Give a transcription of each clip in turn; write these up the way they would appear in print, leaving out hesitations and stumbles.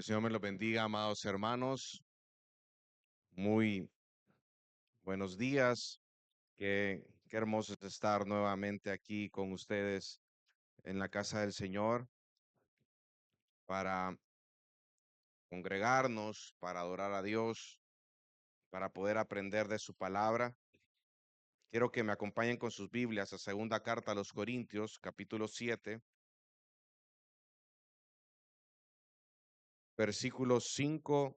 El Señor me los bendiga, amados hermanos. Muy buenos días. Qué hermoso es estar nuevamente aquí con ustedes en la casa del Señor para congregarnos, para adorar a Dios, para poder aprender de su palabra. Quiero que me acompañen con sus Biblias a segunda carta a los Corintios, capítulo 7, versículos 5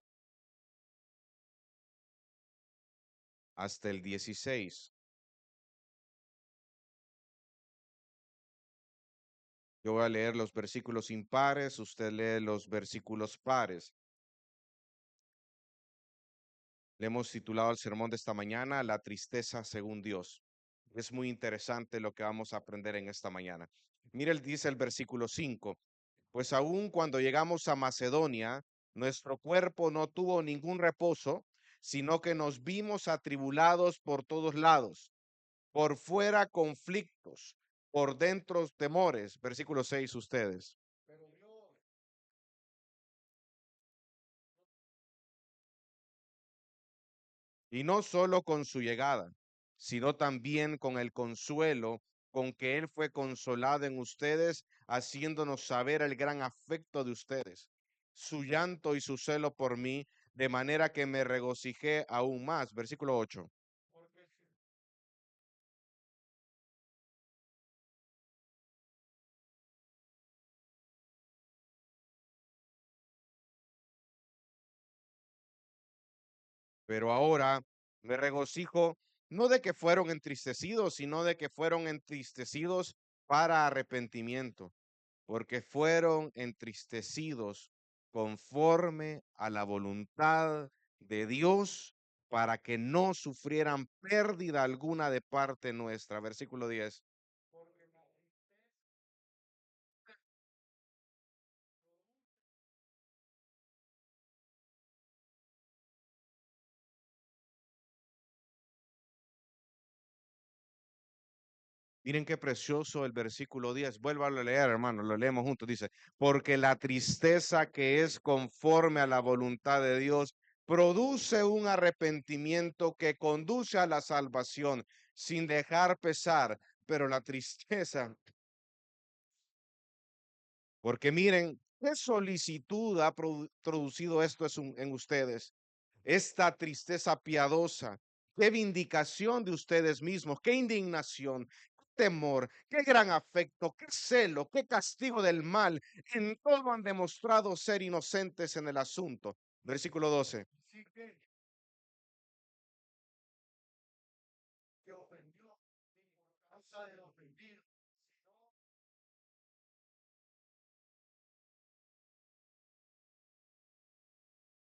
hasta el 16. Yo voy a leer los versículos impares, usted lee los versículos pares. Le hemos titulado el sermón de esta mañana, La tristeza según Dios. Es muy interesante lo que vamos a aprender en esta mañana. Mire, dice el versículo 5, pues aun cuando llegamos a Macedonia, nuestro cuerpo no tuvo ningún reposo, sino que nos vimos atribulados por todos lados, por fuera conflictos, por dentro temores. Versículo 6 ustedes. Y no solo con su llegada, sino también con el consuelo con que Él fue consolado en ustedes, haciéndonos saber el gran afecto de ustedes, su llanto y su celo por mí, de manera que me regocijé aún más. Versículo 8. Pero ahora me regocijo no de que fueron entristecidos, sino de que fueron entristecidos para arrepentimiento, porque fueron entristecidos conforme a la voluntad de Dios para que no sufrieran pérdida alguna de parte nuestra. Versículo 10. Miren qué precioso el versículo 10. Vuélvalo a leer, hermano, lo leemos juntos. Dice, porque la tristeza que es conforme a la voluntad de Dios produce un arrepentimiento que conduce a la salvación sin dejar pesar, pero la tristeza, porque miren, qué solicitud ha producido esto en ustedes, esta tristeza piadosa, qué vindicación de ustedes mismos, qué indignación, qué temor, qué gran afecto, qué celo, qué castigo del mal. En todo han demostrado ser inocentes en el asunto. Versículo 12.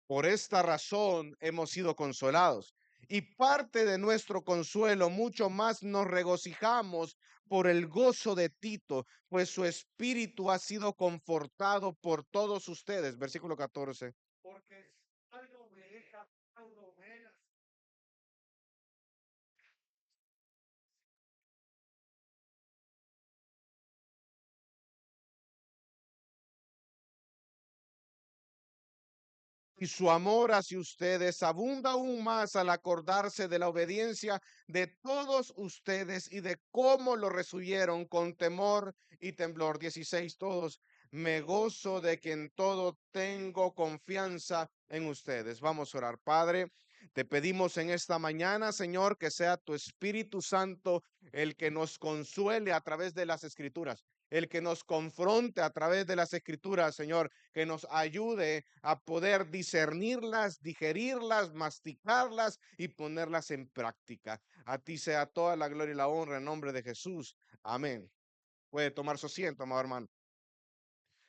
Por esta razón hemos sido consolados. Y parte de nuestro consuelo, mucho más nos regocijamos por el gozo de Tito, pues su espíritu ha sido confortado por todos ustedes. Versículo 14. Y su amor hacia ustedes abunda aún más al acordarse de la obediencia de todos ustedes y de cómo lo recibieron con temor y temblor. 16. Todos, me gozo de que en todo tengo confianza en ustedes. Vamos a orar. Padre, te pedimos en esta mañana, Señor, que sea tu Espíritu Santo el que nos consuele a través de las Escrituras, el que nos confronte a través de las Escrituras, Señor, que nos ayude a poder discernirlas, digerirlas, masticarlas y ponerlas en práctica. A ti sea toda la gloria y la honra en nombre de Jesús. Amén. Puede tomar su asiento, amado hermano.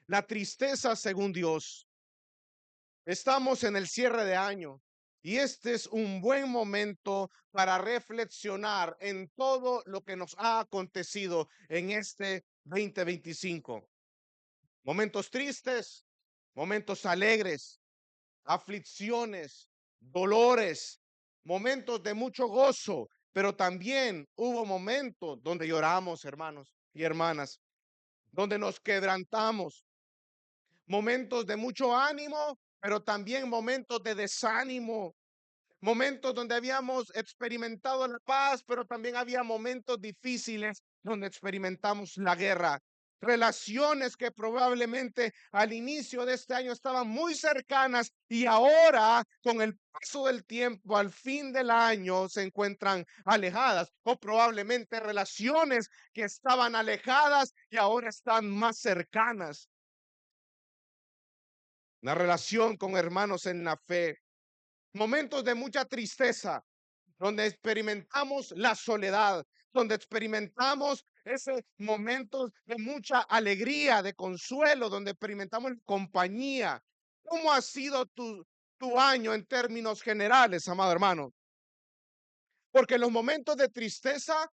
La tristeza según Dios. Estamos en el cierre de año y este es un buen momento para reflexionar en todo lo que nos ha acontecido en este 2025. Momentos tristes, momentos alegres, aflicciones, dolores, momentos de mucho gozo, pero también hubo momentos donde lloramos, hermanos y hermanas, donde nos quebrantamos, momentos de mucho ánimo, pero también momentos de desánimo, momentos donde habíamos experimentado la paz, pero también había momentos difíciles donde experimentamos la guerra. Relaciones que probablemente al inicio de este año estaban muy cercanas y ahora, con el paso del tiempo, al fin del año, se encuentran alejadas. O probablemente relaciones que estaban alejadas y ahora están más cercanas. Una relación con hermanos en la fe. Momentos de mucha tristeza, donde experimentamos la soledad, donde experimentamos ese momento de mucha alegría, de consuelo, donde experimentamos compañía. ¿Cómo ha sido tu año en términos generales, amado hermano? Porque los momentos de tristeza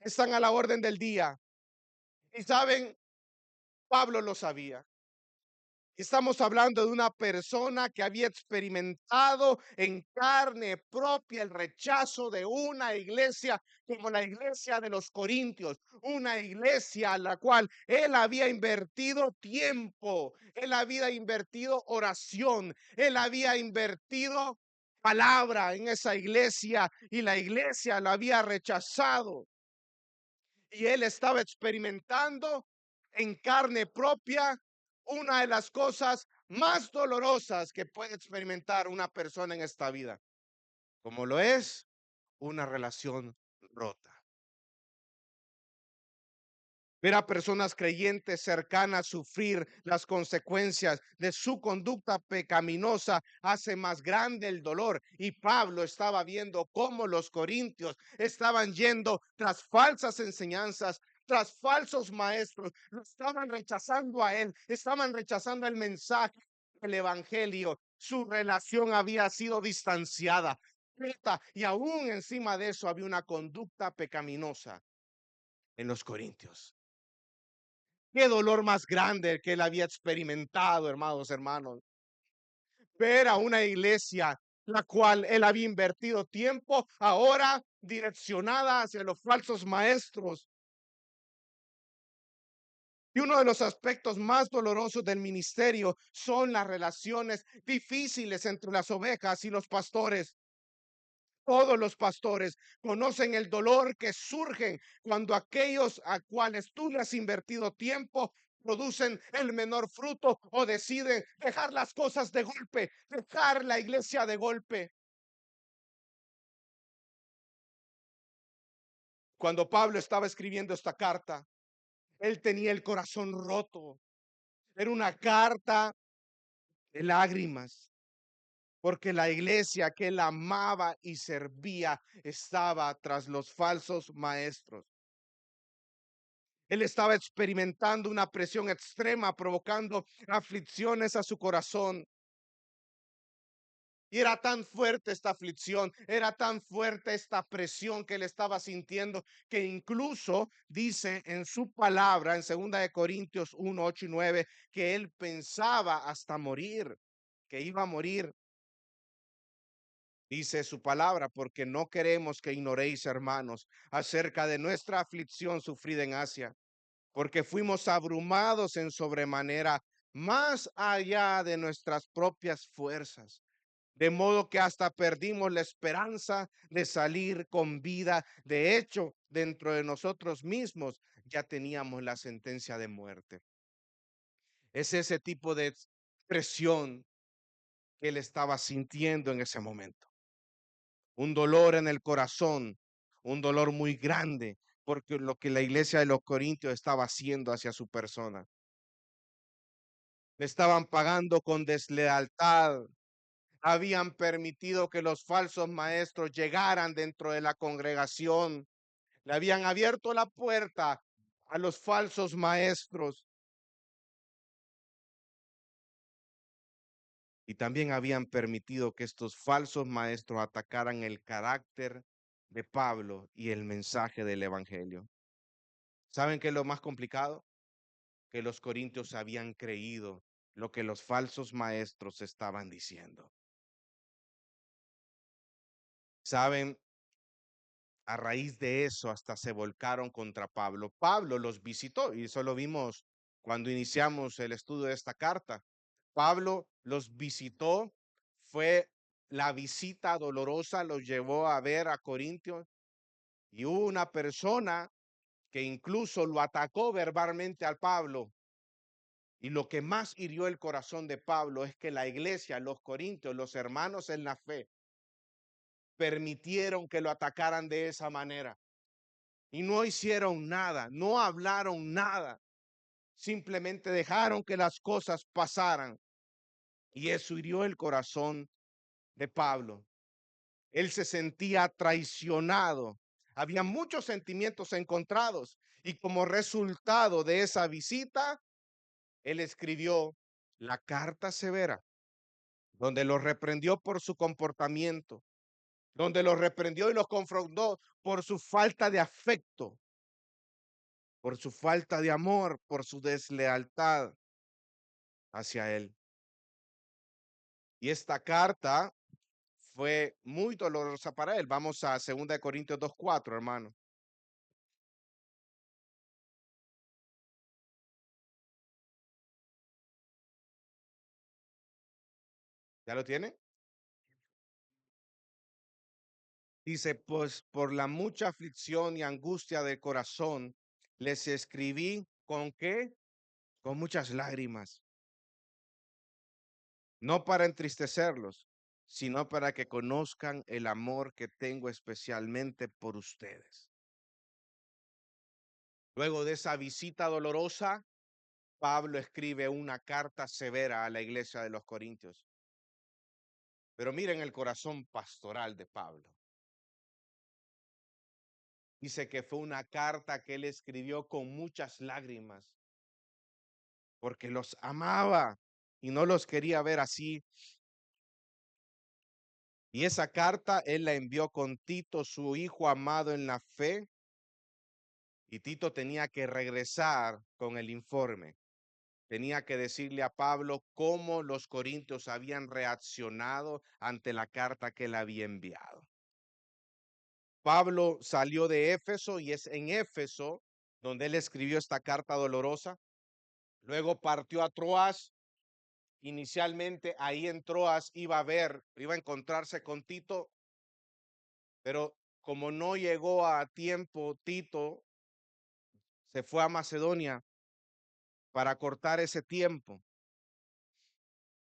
están a la orden del día. Y saben, Pablo lo sabía. Estamos hablando de una persona que había experimentado en carne propia el rechazo de una iglesia como la iglesia de los Corintios, una iglesia a la cual él había invertido tiempo, él había invertido oración, él había invertido palabra en esa iglesia y la iglesia lo había rechazado. Y él estaba experimentando en carne propia una de las cosas más dolorosas que puede experimentar una persona en esta vida, como lo es una relación rota. Ver a personas creyentes cercanas sufrir las consecuencias de su conducta pecaminosa hace más grande el dolor. Y Pablo estaba viendo cómo los corintios estaban yendo tras falsas enseñanzas, tras falsos maestros, lo estaban rechazando a él, estaban rechazando el mensaje del evangelio. Su relación había sido distanciada, y aún encima de eso había una conducta pecaminosa en los corintios. Qué dolor más grande que él había experimentado, hermanos. Ver a una iglesia la cual él había invertido tiempo, ahora direccionada hacia los falsos maestros. Y uno de los aspectos más dolorosos del ministerio son las relaciones difíciles entre las ovejas y los pastores. Todos los pastores conocen el dolor que surge cuando aquellos a cuales tú le has invertido tiempo producen el menor fruto o deciden dejar las cosas de golpe, dejar la iglesia de golpe. Cuando Pablo estaba escribiendo esta carta, él tenía el corazón roto. Era una carta de lágrimas, porque la iglesia que él amaba y servía estaba tras los falsos maestros. Él estaba experimentando una presión extrema, provocando aflicciones a su corazón. Y era tan fuerte esta aflicción, era tan fuerte esta presión que él estaba sintiendo, que incluso dice en su palabra, en 2 Corintios 1, 8 y 9, que él pensaba hasta morir, que iba a morir. Dice su palabra, porque no queremos que ignoréis, hermanos, acerca de nuestra aflicción sufrida en Asia, porque fuimos abrumados en sobremanera, más allá de nuestras propias fuerzas, de modo que hasta perdimos la esperanza de salir con vida. De hecho, dentro de nosotros mismos ya teníamos la sentencia de muerte. Es ese tipo de presión que él estaba sintiendo en ese momento. Un dolor en el corazón, un dolor muy grande, porque lo que la iglesia de los Corintios estaba haciendo hacia su persona. Le estaban pagando con deslealtad, habían permitido que los falsos maestros llegaran dentro de la congregación, le habían abierto la puerta a los falsos maestros y también habían permitido que estos falsos maestros atacaran el carácter de Pablo y el mensaje del evangelio. ¿Saben qué es lo más complicado? Que los corintios habían creído lo que los falsos maestros estaban diciendo. ¿Saben? A raíz de eso hasta se volcaron contra Pablo. Pablo los visitó y eso lo vimos cuando iniciamos el estudio de esta carta. Pablo los visitó, fue la visita dolorosa, los llevó a ver a Corintios y hubo una persona que incluso lo atacó verbalmente al Pablo. Y lo que más hirió el corazón de Pablo es que la iglesia, los corintios, los hermanos en la fe, permitieron que lo atacaran de esa manera. Y no hicieron nada, no hablaron nada. Simplemente dejaron que las cosas pasaran. Y eso hirió el corazón de Pablo. Él se sentía traicionado. Había muchos sentimientos encontrados. Y como resultado de esa visita, él escribió la carta severa, donde los reprendió por su comportamiento, donde los reprendió y los confrontó por su falta de afecto, por su falta de amor, por su deslealtad hacia él. Y esta carta fue muy dolorosa para él. Vamos a 2 Corintios 2:4, hermano. ¿Ya lo tiene? Dice, pues por la mucha aflicción y angustia del corazón, les escribí ¿con qué? Con muchas lágrimas, no para entristecerlos, sino para que conozcan el amor que tengo especialmente por ustedes. Luego de esa visita dolorosa, Pablo escribe una carta severa a la iglesia de los Corintios. Pero miren el corazón pastoral de Pablo. Dice que fue una carta que él escribió con muchas lágrimas, porque los amaba y no los quería ver así. Y esa carta él la envió con Tito, su hijo amado en la fe, y Tito tenía que regresar con el informe. Tenía que decirle a Pablo cómo los corintios habían reaccionado ante la carta que él había enviado. Pablo salió de Éfeso y es en Éfeso donde él escribió esta carta dolorosa. Luego partió a Troas. Inicialmente ahí en Troas iba a encontrarse con Tito, pero como no llegó a tiempo, Tito se fue a Macedonia para cortar ese tiempo.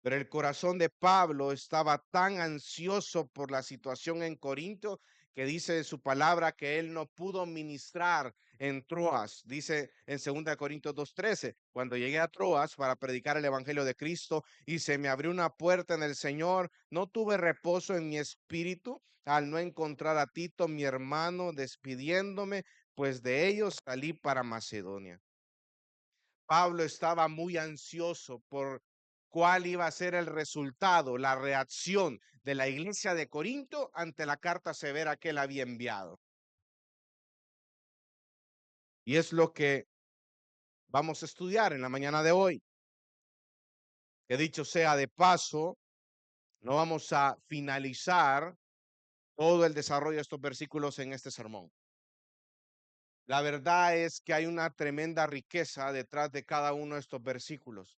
Pero el corazón de Pablo estaba tan ansioso por la situación en Corinto que dice en su palabra que él no pudo ministrar en Troas. Dice en 2 Corintios 2:13, cuando llegué a Troas para predicar el evangelio de Cristo y se me abrió una puerta en el Señor, no tuve reposo en mi espíritu al no encontrar a Tito, mi hermano, despidiéndome, pues de ellos salí para Macedonia. Pablo estaba muy ansioso por cuál iba a ser el resultado, la reacción de la iglesia de Corinto ante la carta severa que él había enviado. Y es lo que vamos a estudiar en la mañana de hoy. Que dicho sea de paso, no vamos a finalizar todo el desarrollo de estos versículos en este sermón. La verdad es que hay una tremenda riqueza detrás de cada uno de estos versículos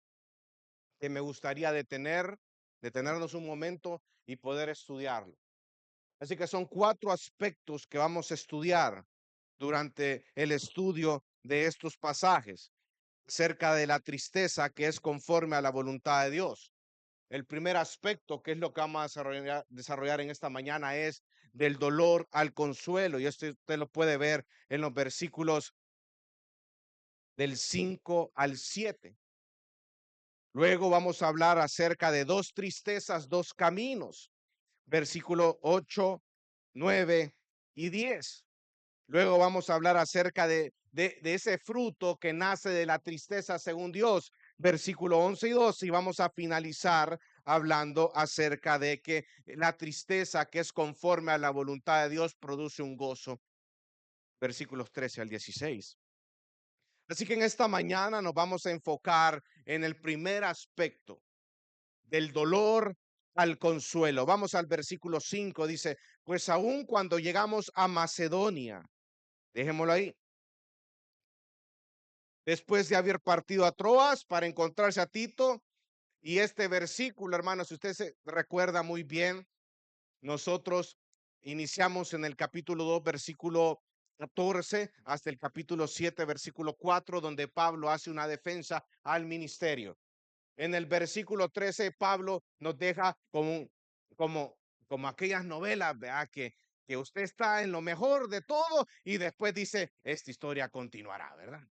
que me gustaría detenernos un momento y poder estudiarlo. Así que son 4 aspectos que vamos a estudiar durante el estudio de estos pasajes acerca de la tristeza que es conforme a la voluntad de Dios. El primer aspecto, que es lo que vamos a desarrollar en esta mañana, es del dolor al consuelo. Y esto usted lo puede ver en los versículos del 5 al 7. Luego vamos a hablar acerca de 2 tristezas, 2 caminos. Versículo 8, 9 y 10. Luego vamos a hablar acerca de ese fruto que nace de la tristeza según Dios, versículo 11 y 12, y vamos a finalizar hablando acerca de que la tristeza que es conforme a la voluntad de Dios produce un gozo, versículos 13 al 16. Así que en esta mañana nos vamos a enfocar en el primer aspecto, del dolor al consuelo. Vamos al versículo 5, dice, pues aun cuando llegamos a Macedonia, dejémoslo ahí. después de haber partido a Troas para encontrarse a Tito. Y este versículo, hermanos, si usted se recuerda muy bien, nosotros iniciamos en el capítulo 2, versículo 14, hasta el capítulo 7, versículo 4, donde Pablo hace una defensa al ministerio. En el versículo 13, Pablo nos deja como, como aquellas novelas, ¿verdad? Que usted está en lo mejor de todo y después dice, esta historia continuará, ¿verdad?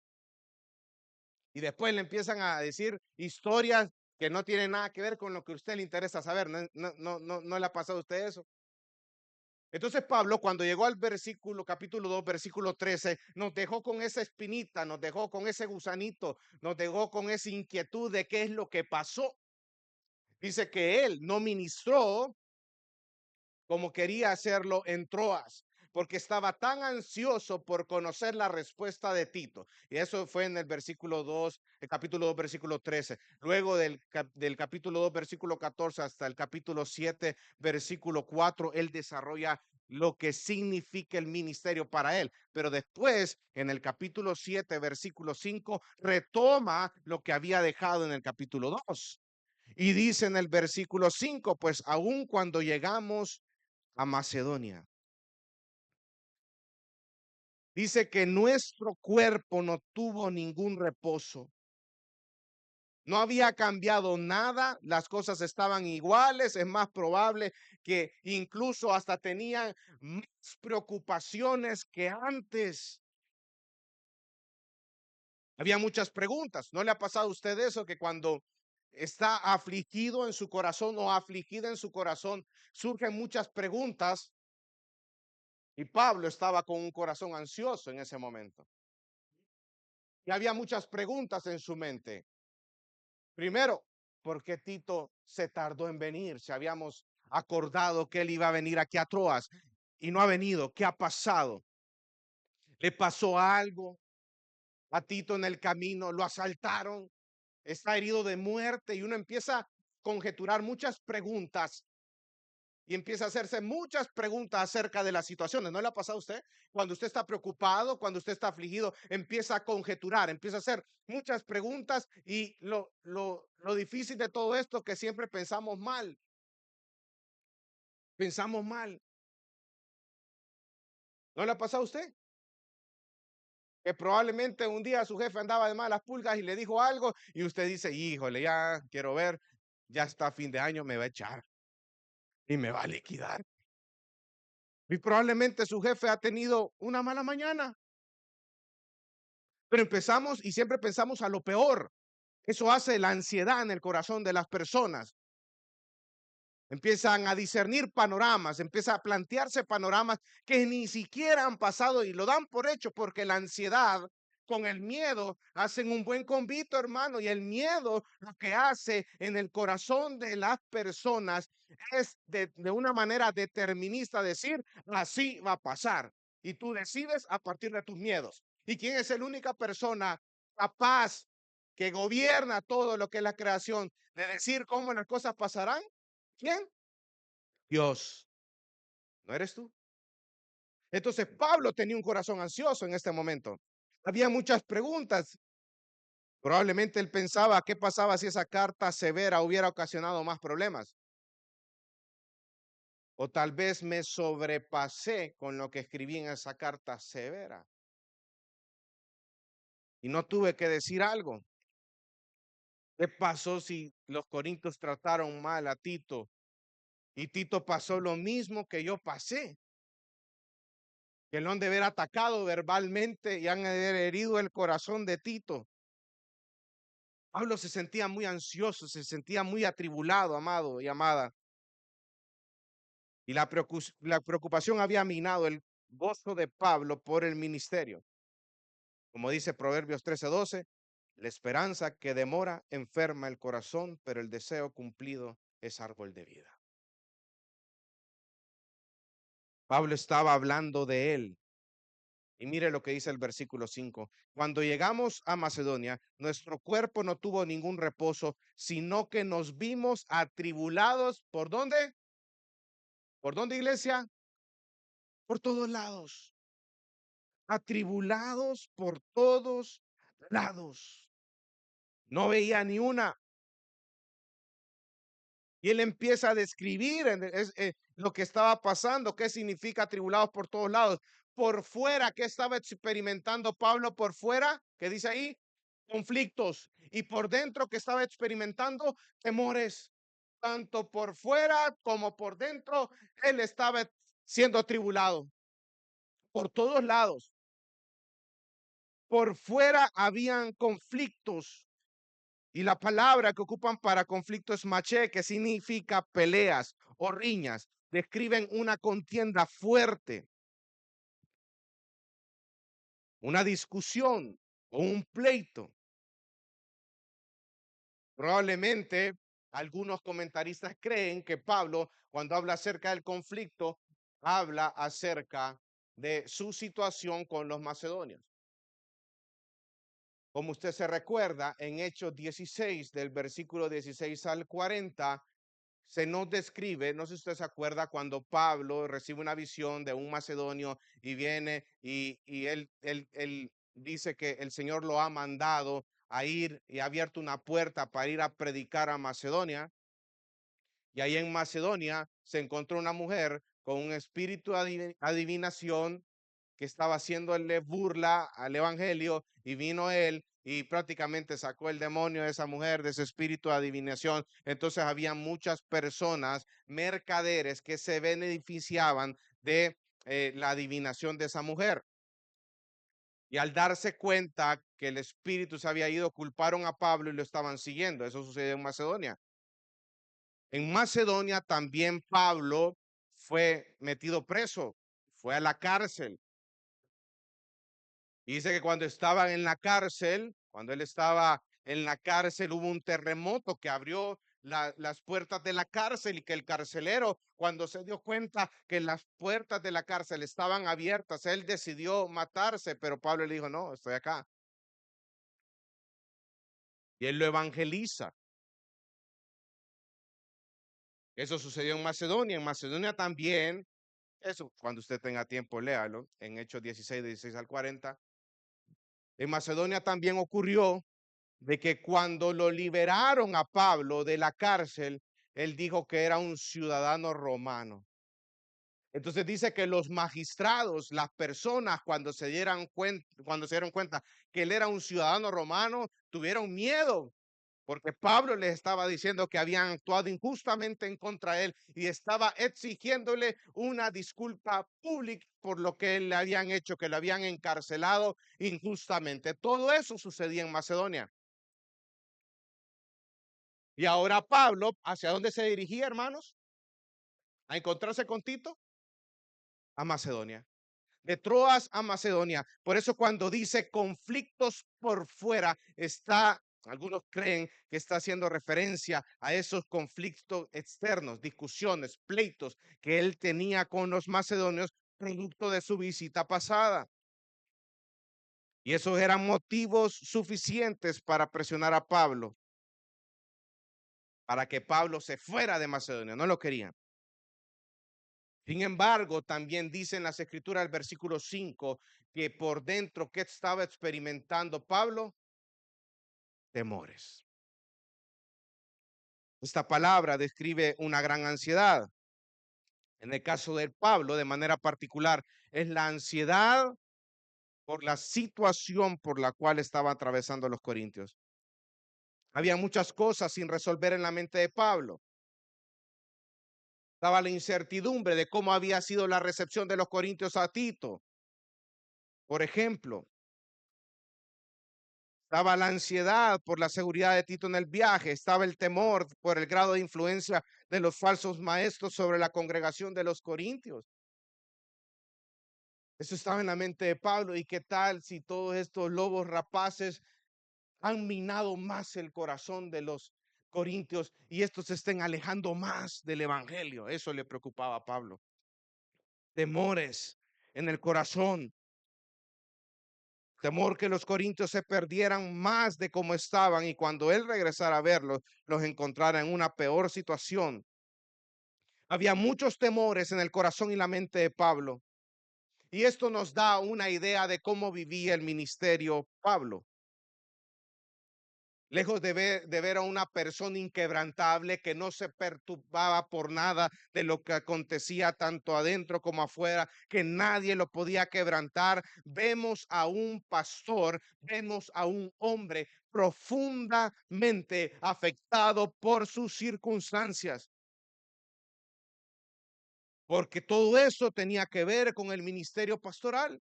Y después le empiezan a decir historias que no tienen nada que ver con lo que a usted le interesa saber. ¿No le ha pasado a usted eso? Entonces Pablo, cuando llegó al versículo, capítulo 2, versículo 13, nos dejó con esa espinita, nos dejó con ese gusanito, nos dejó con esa inquietud de qué es lo que pasó. Dice que él no ministró como quería hacerlo en Troas, porque estaba tan ansioso por conocer la respuesta de Tito. Y eso fue en el versículo 2, el capítulo 2, versículo 13. Luego del capítulo 2, versículo 14 hasta el capítulo 7, versículo 4, él desarrolla lo que significa el ministerio para él. Pero después, en el capítulo 7, versículo 5, retoma lo que había dejado en el capítulo 2. Y dice en el versículo 5, pues aun cuando llegamos a Macedonia, dice que nuestro cuerpo no tuvo ningún reposo. No había cambiado nada, las cosas estaban iguales, es más probable que incluso hasta tenían más preocupaciones que antes. Había muchas preguntas. ¿No le ha pasado a usted eso que cuando está afligido en su corazón o afligida en su corazón, surgen muchas preguntas? Y Pablo estaba con un corazón ansioso en ese momento. Y había muchas preguntas en su mente. Primero, ¿por qué Tito se tardó en venir? Si habíamos acordado que él iba a venir aquí a Troas y no ha venido, ¿qué ha pasado? ¿Le pasó algo a Tito en el camino? ¿Lo asaltaron? ¿Está herido de muerte? Y uno empieza a conjeturar muchas preguntas y empieza a hacerse muchas preguntas acerca de las situaciones. ¿No le ha pasado a usted? Cuando usted está preocupado, cuando usted está afligido, empieza a conjeturar, empieza a hacer muchas preguntas y lo difícil de todo esto es que siempre pensamos mal. ¿No le ha pasado a usted? Que probablemente un día su jefe andaba de malas pulgas y le dijo algo y usted dice, híjole, ya quiero ver, ya está fin de año, me va a echar y me va a liquidar. Y probablemente su jefe ha tenido una mala mañana. Pero empezamos y siempre pensamos a lo peor. Eso hace la ansiedad en el corazón de las personas. Empiezan a discernir panoramas, empieza a plantearse panoramas que ni siquiera han pasado y lo dan por hecho porque la ansiedad con el miedo hacen un buen convito, hermano, y el miedo lo que hace en el corazón de las personas es de una manera determinista decir, así va a pasar. Y tú decides a partir de tus miedos. ¿Y quién es la única persona capaz que gobierna todo lo que es la creación de decir cómo las cosas pasarán? ¿Quién? Dios. ¿No eres tú? Entonces Pablo tenía un corazón ansioso en este momento. Había muchas preguntas. Probablemente él pensaba qué pasaba si esa carta severa hubiera ocasionado más problemas. O tal vez me sobrepasé con lo que escribí en esa carta severa y no tuve que decir algo. ¿Qué pasó si los corintios trataron mal a Tito y Tito pasó lo mismo que yo pasé? Que lo han de haber atacado verbalmente y han de haber herido el corazón de Tito. Pablo se sentía muy ansioso, se sentía muy atribulado, amado y amada. Y la preocupación había minado el gozo de Pablo por el ministerio. Como dice Proverbios 13:12, la esperanza que demora enferma el corazón, pero el deseo cumplido es árbol de vida. Pablo estaba hablando de él. Y mire lo que dice el versículo 5. Cuando llegamos a Macedonia, nuestro cuerpo no tuvo ningún reposo, sino que nos vimos atribulados. ¿Por dónde? ¿Por dónde, iglesia? Por todos lados. Atribulados por todos lados. No veía ni una. Y él empieza a describir lo que estaba pasando, qué significa tribulados por todos lados. Por fuera, ¿qué estaba experimentando Pablo por fuera? ¿Qué dice ahí? Conflictos. Y por dentro, ¿qué estaba experimentando? Temores. Tanto por fuera como por dentro, él estaba siendo atribulado por todos lados. Por fuera habían conflictos. Y la palabra que ocupan para conflicto es maché, que significa peleas o riñas. Describen una contienda fuerte, una discusión o un pleito. Probablemente algunos comentaristas creen que Pablo, cuando habla acerca del conflicto, habla acerca de su situación con los macedonios. Como usted se recuerda, en Hechos 16, del versículo 16 al 40, se nos describe, no sé si usted se acuerda, cuando Pablo recibe una visión de un macedonio y viene y él dice que el Señor lo ha mandado a ir y ha abierto una puerta para ir a predicar a Macedonia. Y ahí en Macedonia se encontró una mujer con un espíritu de adivinación que estaba haciéndole burla al evangelio, y vino él y prácticamente sacó el demonio de esa mujer, de ese espíritu de adivinación. Entonces había muchas personas, mercaderes, que se beneficiaban de la adivinación de esa mujer. Y al darse cuenta que el espíritu se había ido, culparon a Pablo y lo estaban siguiendo. Eso sucedió en Macedonia. En Macedonia también Pablo fue metido preso, fue a la cárcel. Y dice que cuando estaban en la cárcel, cuando él estaba en la cárcel, hubo un terremoto que abrió las puertas de la cárcel, y que el carcelero, cuando se dio cuenta que las puertas de la cárcel estaban abiertas, él decidió matarse, pero Pablo le dijo, no, estoy acá. Y él lo evangeliza. Eso sucedió en Macedonia. En Macedonia también, eso cuando usted tenga tiempo, léalo, en Hechos 16, 16 al 40. En Macedonia también ocurrió de que cuando lo liberaron a Pablo de la cárcel, él dijo que era un ciudadano romano. Entonces dice que los magistrados, las personas, cuando se dieron cuenta que él era un ciudadano romano, tuvieron miedo, porque Pablo les estaba diciendo que habían actuado injustamente en contra de él y estaba exigiéndole una disculpa pública por lo que le habían hecho, que lo habían encarcelado injustamente. Todo eso sucedía en Macedonia. Y ahora Pablo, ¿hacia dónde se dirigía, hermanos? A encontrarse con Tito, a Macedonia. De Troas a Macedonia. Por eso cuando dice conflictos por fuera, algunos creen que está haciendo referencia a esos conflictos externos, discusiones, pleitos que él tenía con los macedonios producto de su visita pasada. Y esos eran motivos suficientes para presionar a Pablo, para que Pablo se fuera de Macedonia. No lo querían. Sin embargo, también dice en las escrituras, el versículo 5, que por dentro, ¿qué estaba experimentando Pablo? Temores. Esta palabra describe una gran ansiedad. En el caso de Pablo, de manera particular, es la ansiedad por la situación por la cual estaba atravesando los corintios. Había muchas cosas sin resolver en la mente de Pablo. Estaba la incertidumbre de cómo había sido la recepción de los corintios a Tito, por ejemplo. Estaba la ansiedad por la seguridad de Tito en el viaje, estaba el temor por el grado de influencia de los falsos maestros sobre la congregación de los corintios. Eso estaba en la mente de Pablo. ¿Y qué tal si todos estos lobos rapaces han minado más el corazón de los corintios y estos se estén alejando más del evangelio? Eso le preocupaba a Pablo. Temores en el corazón. Temor que los corintios se perdieran más de cómo estaban, y cuando él regresara a verlos, los encontrara en una peor situación. Había muchos temores en el corazón y la mente de Pablo. Y esto nos da una idea de cómo vivía el ministerio Pablo. lejos de ver a una persona inquebrantable que no se perturbaba por nada de lo que acontecía tanto adentro como afuera, que nadie lo podía quebrantar, vemos a un pastor, vemos a un hombre profundamente afectado por sus circunstancias, porque todo eso tenía que ver con el ministerio pastoral.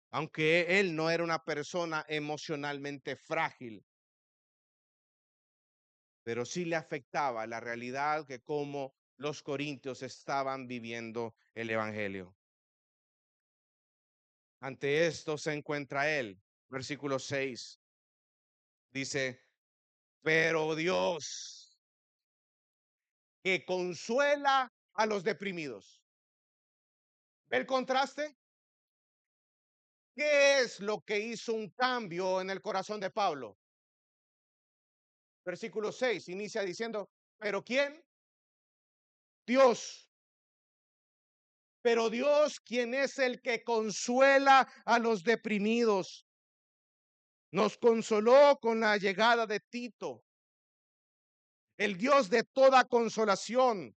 Aunque él no era una persona emocionalmente frágil, pero sí le afectaba la realidad que como los corintios estaban viviendo el evangelio. Ante esto se encuentra él. Versículo 6 dice, pero Dios que consuela a los deprimidos. ¿Ve el contraste? ¿Qué es lo que hizo un cambio en el corazón de Pablo? Versículo 6 inicia diciendo, pero ¿quién? Dios. Pero Dios, quien es el que consuela a los deprimidos, nos consoló con la llegada de Tito, el Dios de toda consolación.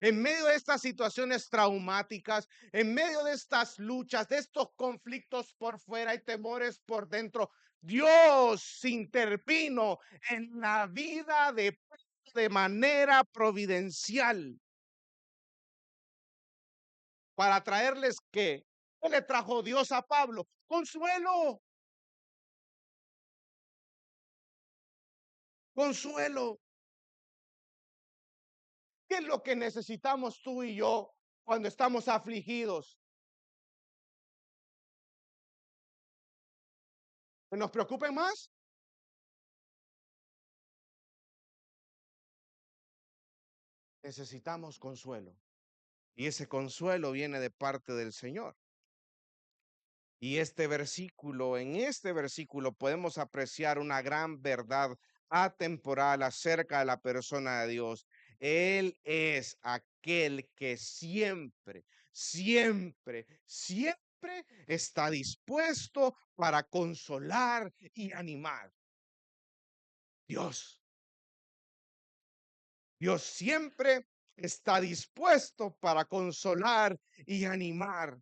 En medio de estas situaciones traumáticas, en medio de estas luchas, de estos conflictos por fuera y temores por dentro, Dios intervino en la vida de manera providencial para traerles que ¿qué le trajo Dios a Pablo? Consuelo, consuelo. ¿Qué es lo que necesitamos tú y yo cuando estamos afligidos? ¿Que nos preocupen más? Necesitamos consuelo. Y ese consuelo viene de parte del Señor. Y en este versículo podemos apreciar una gran verdad atemporal acerca de la persona de Dios. Él es aquel que siempre está dispuesto para consolar y animar. Dios, Dios siempre está dispuesto para consolar y animar.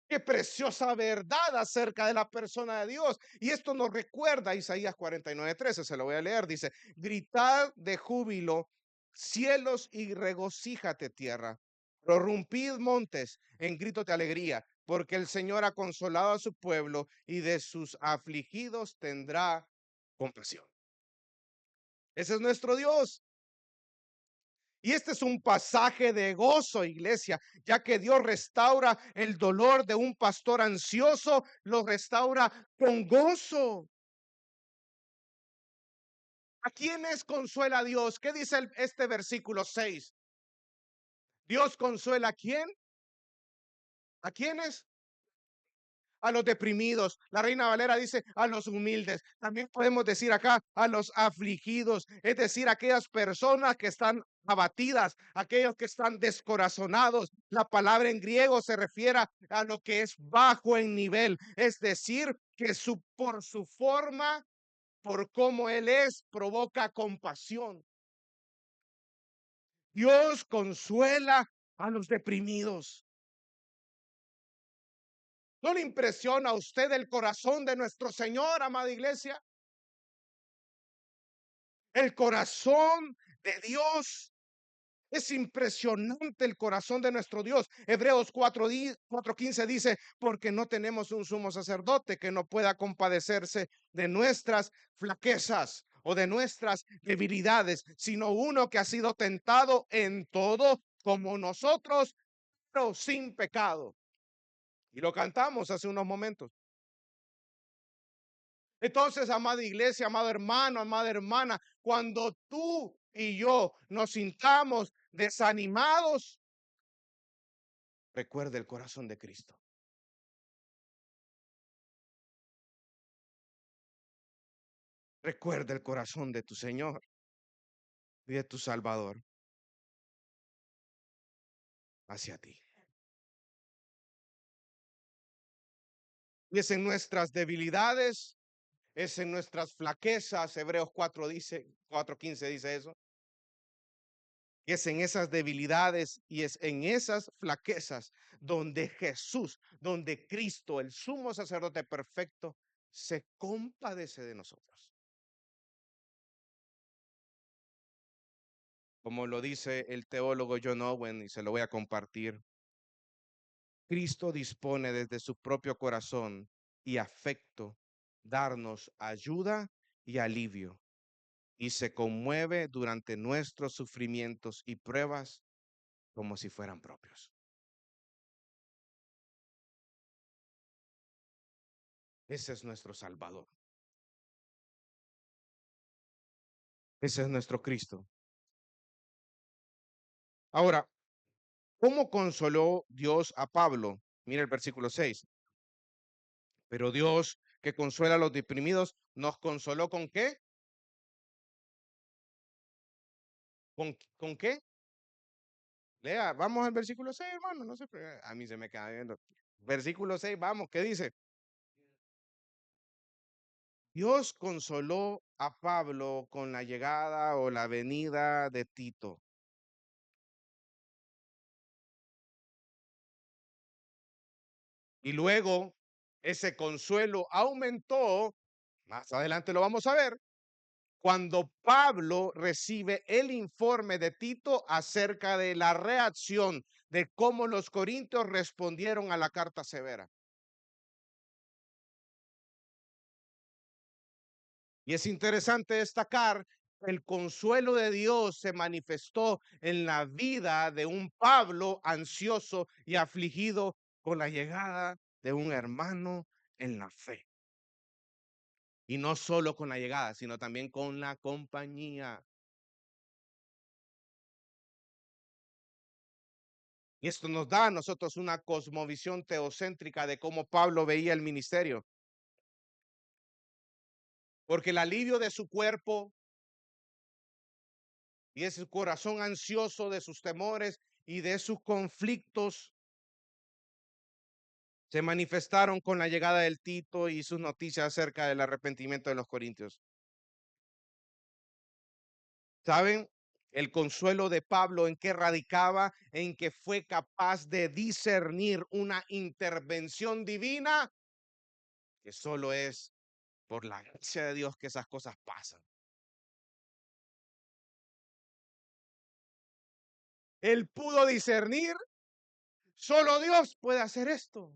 Qué preciosa verdad acerca de la persona de Dios. Y esto nos recuerda a Isaías 49:13, se lo voy a leer, dice, gritad de júbilo, cielos, y regocíjate tierra. Prorrumpid montes en gritos de alegría, porque el Señor ha consolado a su pueblo y de sus afligidos tendrá compasión. Ese es nuestro Dios. Y este es un pasaje de gozo, iglesia, ya que Dios restaura el dolor de un pastor ansioso, lo restaura con gozo. ¿A quiénes consuela Dios? ¿Qué dice este versículo 6? Dios consuela ¿a quién? ¿A quiénes? A los deprimidos. La Reina Valera dice a los humildes. También podemos decir acá a los afligidos, es decir, aquellas personas que están abatidas, aquellos que están descorazonados. La palabra en griego se refiere a lo que es bajo en nivel, es decir, que por su forma, por cómo él es, provoca compasión. Dios consuela a los deprimidos. ¿No le impresiona a usted el corazón de nuestro Señor, amada iglesia? El corazón de Dios. Es impresionante el corazón de nuestro Dios. Hebreos 4:15 dice, porque no tenemos un sumo sacerdote que no pueda compadecerse de nuestras flaquezas o de nuestras debilidades, sino uno que ha sido tentado en todo como nosotros, pero sin pecado. Y lo cantamos hace unos momentos. Entonces, amada iglesia, amado hermano, amada hermana, cuando tú y yo nos sintamos desanimados, recuerda el corazón de Cristo. Recuerda el corazón de tu Señor y de tu Salvador hacia ti. Y es en nuestras debilidades, es en nuestras flaquezas. Hebreos 4 dice, 4:15 dice eso. Y es en esas debilidades y es en esas flaquezas donde Jesús, donde Cristo, el sumo sacerdote perfecto, se compadece de nosotros. Como lo dice el teólogo John Owen, y se lo voy a compartir, Cristo dispone desde su propio corazón y afecto darnos ayuda y alivio, y se conmueve durante nuestros sufrimientos y pruebas como si fueran propios. Ese es nuestro Salvador. Ese es nuestro Cristo. Ahora, ¿cómo consoló Dios a Pablo? Mira el versículo 6. Pero Dios, que consuela a los deprimidos, ¿nos consoló con qué? ¿Con qué? Lea, vamos al versículo 6, hermano. No sé, a mí se me queda viendo. Versículo 6, vamos, ¿qué dice? Dios consoló a Pablo con la llegada o la venida de Tito. Y luego ese consuelo aumentó, más adelante lo vamos a ver, cuando Pablo recibe el informe de Tito acerca de la reacción de cómo los corintios respondieron a la carta severa. Y es interesante destacar que el consuelo de Dios se manifestó en la vida de un Pablo ansioso y afligido con la llegada de un hermano en la fe. Y no solo con la llegada, sino también con la compañía. Y esto nos da a nosotros una cosmovisión teocéntrica de cómo Pablo veía el ministerio. Porque el alivio de su cuerpo y de su corazón ansioso, de sus temores y de sus conflictos se manifestaron con la llegada del Tito y sus noticias acerca del arrepentimiento de los corintios. ¿Saben? El consuelo de Pablo en que radicaba, en que fue capaz de discernir una intervención divina que solo es por la gracia de Dios que esas cosas pasan. Él pudo discernir, solo Dios puede hacer esto.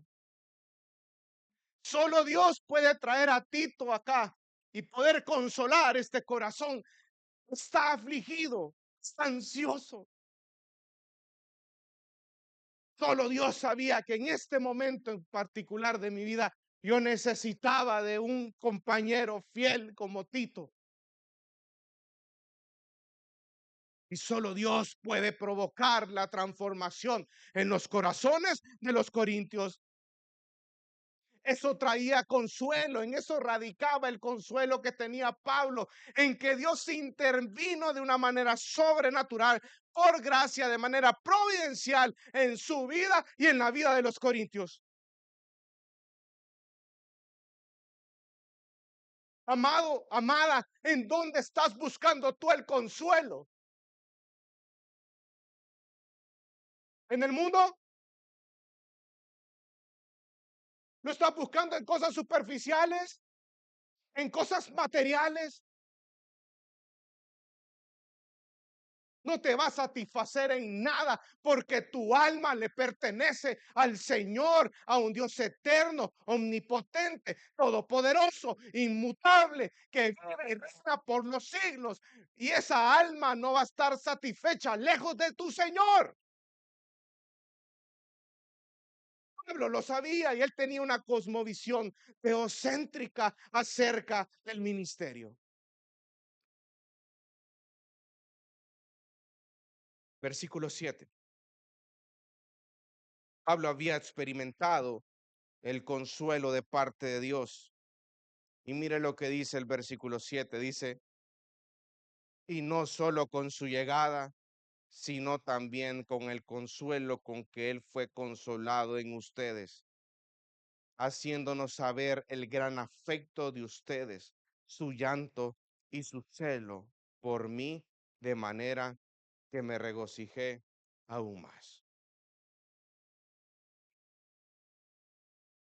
Solo Dios puede traer a Tito acá y poder consolar este corazón. Está afligido, está ansioso. Solo Dios sabía que en este momento en particular de mi vida yo necesitaba de un compañero fiel como Tito. Y solo Dios puede provocar la transformación en los corazones de los corintios. Eso traía consuelo, en eso radicaba el consuelo que tenía Pablo, en que Dios intervino de una manera sobrenatural, por gracia, de manera providencial en su vida y en la vida de los corintios. Amado, amada, ¿en dónde estás buscando tú el consuelo? ¿En el mundo? ¿Lo estás buscando en cosas superficiales? ¿En cosas materiales? No te va a satisfacer en nada porque tu alma le pertenece al Señor, a un Dios eterno, omnipotente, todopoderoso, inmutable, que vive y reina por los siglos. Y esa alma no va a estar satisfecha lejos de tu Señor. Pablo lo sabía y él tenía una cosmovisión teocéntrica acerca del ministerio. Versículo 7. Pablo había experimentado el consuelo de parte de Dios. Y mire lo que dice el versículo 7. Dice, y no solo con su llegada, sino también con el consuelo con que él fue consolado en ustedes. haciéndonos saber el gran afecto de ustedes, su llanto y su celo por mí, de manera que me regocijé aún más.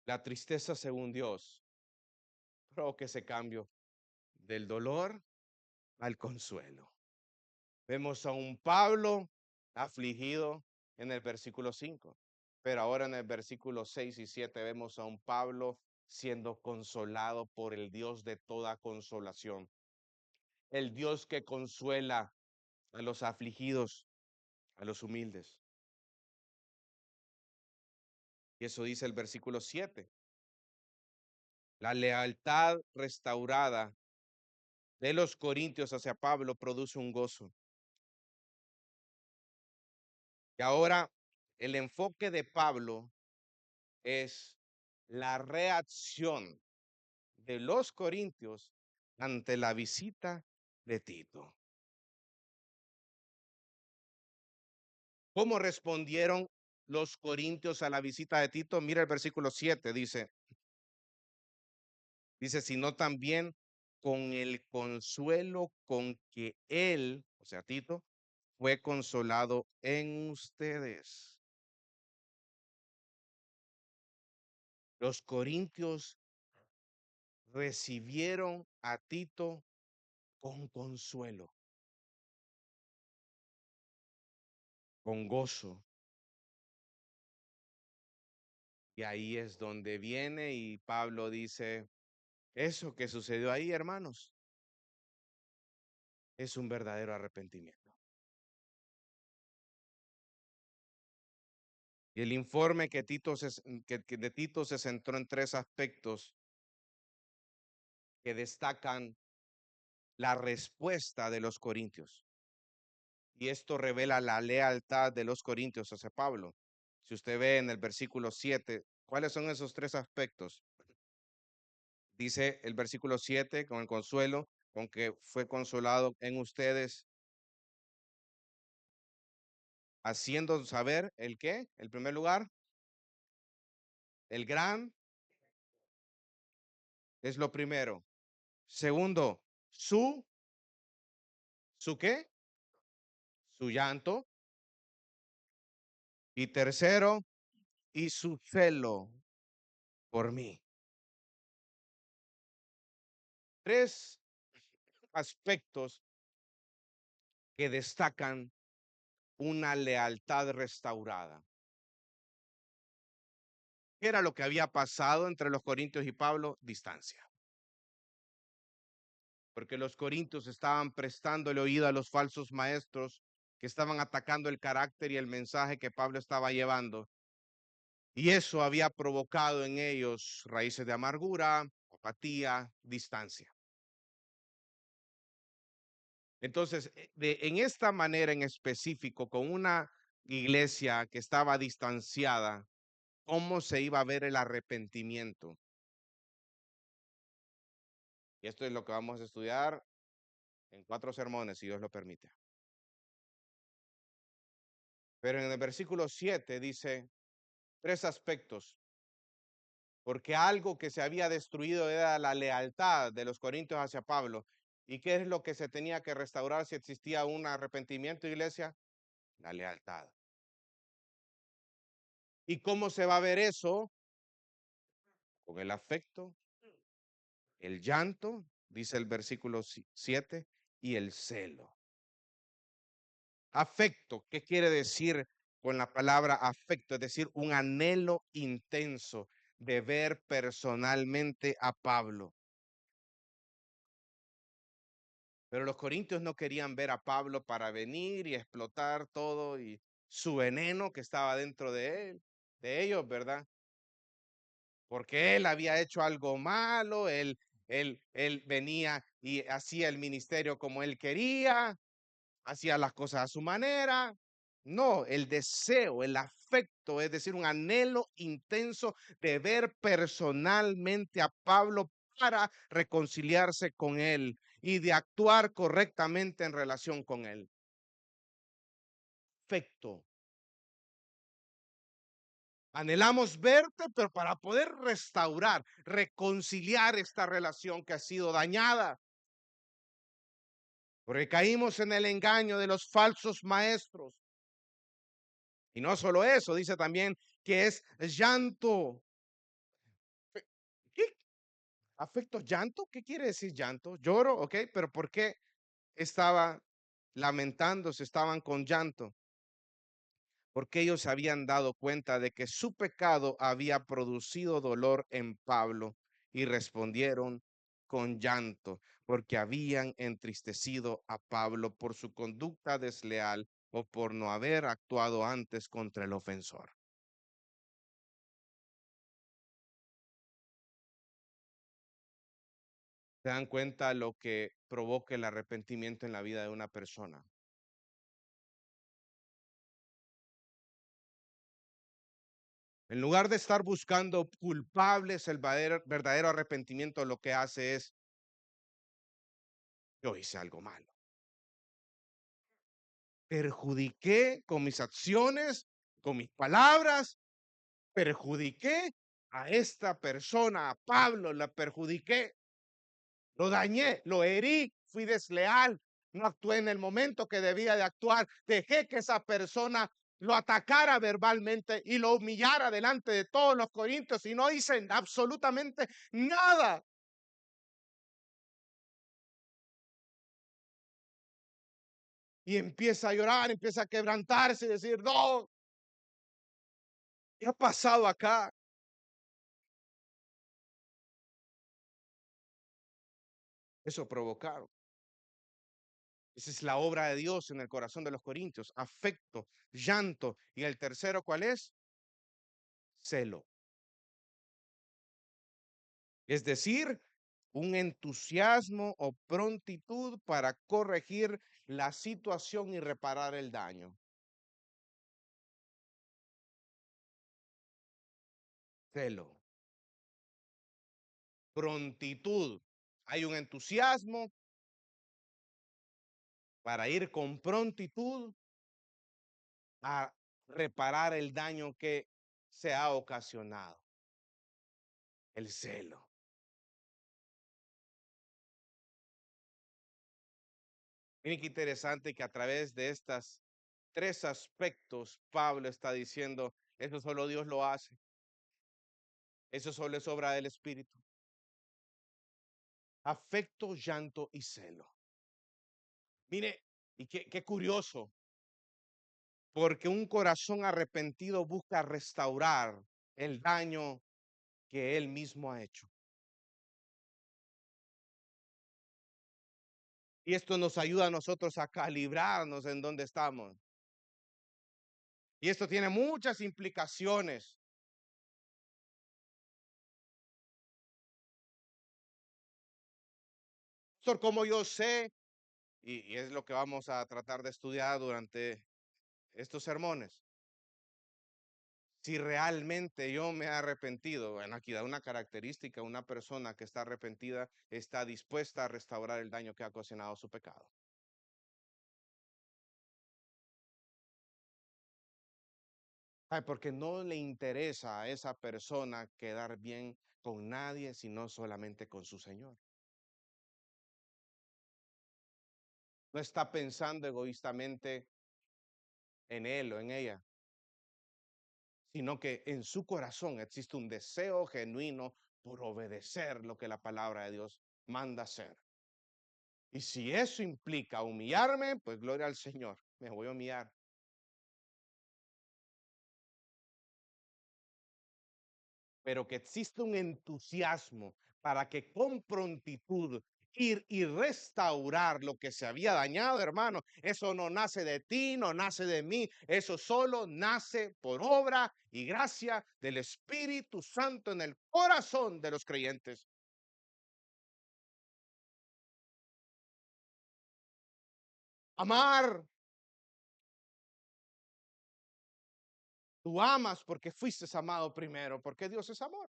La tristeza según Dios provoca ese cambio del dolor al consuelo. Vemos a un Pablo afligido en el versículo 5, pero ahora en el versículo 6 y 7 vemos a un Pablo siendo consolado por el Dios de toda consolación, el Dios que consuela a los afligidos, a los humildes. Y eso dice el versículo 7. La lealtad restaurada de los corintios hacia Pablo produce un gozo. Y ahora el enfoque de Pablo es la reacción de los corintios ante la visita de Tito. ¿Cómo respondieron los corintios a la visita de Tito? Mira el versículo 7, dice, sino también con el consuelo con que él, o sea, Tito, fue consolado en ustedes. Los corintios recibieron a Tito con consuelo, con gozo. Y ahí es donde viene y Pablo dice, eso que sucedió ahí, hermanos, es un verdadero arrepentimiento. Y el informe que de Tito se centró en tres aspectos que destacan la respuesta de los corintios. Y esto revela la lealtad de los corintios hacia Pablo. Si usted ve en el versículo 7, ¿cuáles son esos tres aspectos? Dice el versículo 7, con el consuelo, con que fue consolado en ustedes, haciendo saber el qué, el primer lugar, el gran es lo primero. Segundo, su qué, su llanto. Y tercero, y su celo por mí. Tres aspectos que destacan una lealtad restaurada. ¿Qué era lo que había pasado entre los corintios y Pablo? Distancia. Porque los corintios estaban prestándole oído a los falsos maestros que estaban atacando el carácter y el mensaje que Pablo estaba llevando. Y eso había provocado en ellos raíces de amargura, apatía, distancia. Entonces, en esta manera en específico, con una iglesia que estaba distanciada, ¿cómo se iba a ver el arrepentimiento? Y esto es lo que vamos a estudiar en 4 sermones, si Dios lo permite. Pero en el versículo 7 dice 3 aspectos, porque algo que se había destruido era la lealtad de los corintios hacia Pablo. ¿Y qué es lo que se tenía que restaurar si existía un arrepentimiento, iglesia? La lealtad. ¿Y cómo se va a ver eso? Con el afecto, el llanto, dice el versículo 7, y el celo. Afecto, ¿qué quiere decir con la palabra afecto? Es decir, un anhelo intenso de ver personalmente a Pablo. Pero los corintios no querían ver a Pablo para venir y explotar todo y su veneno que estaba dentro de él, de ellos, ¿verdad? Porque él había hecho algo malo, él venía y hacía el ministerio como él quería, hacía las cosas a su manera. No, el deseo, el afecto, es decir, un anhelo intenso de ver personalmente a Pablo para reconciliarse con él y de actuar correctamente en relación con él. Afecto. Anhelamos verte, pero para poder restaurar, reconciliar esta relación que ha sido dañada. Porque caímos en el engaño de los falsos maestros. Y no solo eso, dice también que es llanto. ¿Qué? ¿Afecto llanto? ¿Qué quiere decir llanto? Lloro, ok, pero ¿por qué estaba lamentándose, estaban con llanto? Porque ellos se habían dado cuenta de que su pecado había producido dolor en Pablo y respondieron con llanto, porque habían entristecido a Pablo por su conducta desleal o por no haber actuado antes contra el ofensor. ¿Se dan cuenta lo que provoca el arrepentimiento en la vida de una persona? En lugar de estar buscando culpables, el verdadero arrepentimiento lo que hace es, yo hice algo malo. Perjudiqué con mis acciones, con mis palabras, perjudiqué a esta persona, a Pablo, la perjudiqué, lo dañé, lo herí, fui desleal, no actué en el momento que debía de actuar, dejé que esa persona lo atacara verbalmente y lo humillara delante de todos los corintios y no hice absolutamente nada. Y empieza a llorar, empieza a quebrantarse y decir, no, ¿qué ha pasado acá? Eso provocaron. Esa es la obra de Dios en el corazón de los corintios. Afecto, llanto. Y el tercero, ¿cuál es? Celo. Es decir, un entusiasmo o prontitud para corregir la situación y reparar el daño. Celo. Prontitud. Hay un entusiasmo para ir con prontitud a reparar el daño que se ha ocasionado. El celo. Miren qué interesante que a través de estas tres aspectos Pablo está diciendo, eso solo Dios lo hace, eso solo es obra del Espíritu. Afecto, llanto y celo. Mire, y qué curioso, porque un corazón arrepentido busca restaurar el daño que él mismo ha hecho. Y esto nos ayuda a nosotros a calibrarnos en donde estamos. Y esto tiene muchas implicaciones. Por como yo sé, y es lo que vamos a tratar de estudiar durante estos sermones, si realmente yo me he arrepentido, bueno, aquí da una característica, una persona que está arrepentida está dispuesta a restaurar el daño que ha ocasionado su pecado. Ay, porque no le interesa a esa persona quedar bien con nadie, sino solamente con su Señor. No está pensando egoístamente en él o en ella, sino que en su corazón existe un deseo genuino por obedecer lo que la palabra de Dios manda hacer. Y si eso implica humillarme, pues gloria al Señor, me voy a humillar. Pero que existe un entusiasmo para que con prontitud ir y restaurar lo que se había dañado, hermano. Eso no nace de ti, no nace de mí, eso solo nace por obra y gracia del Espíritu Santo en el corazón de los creyentes. Amar, tú amas porque fuiste amado primero, porque Dios es amor.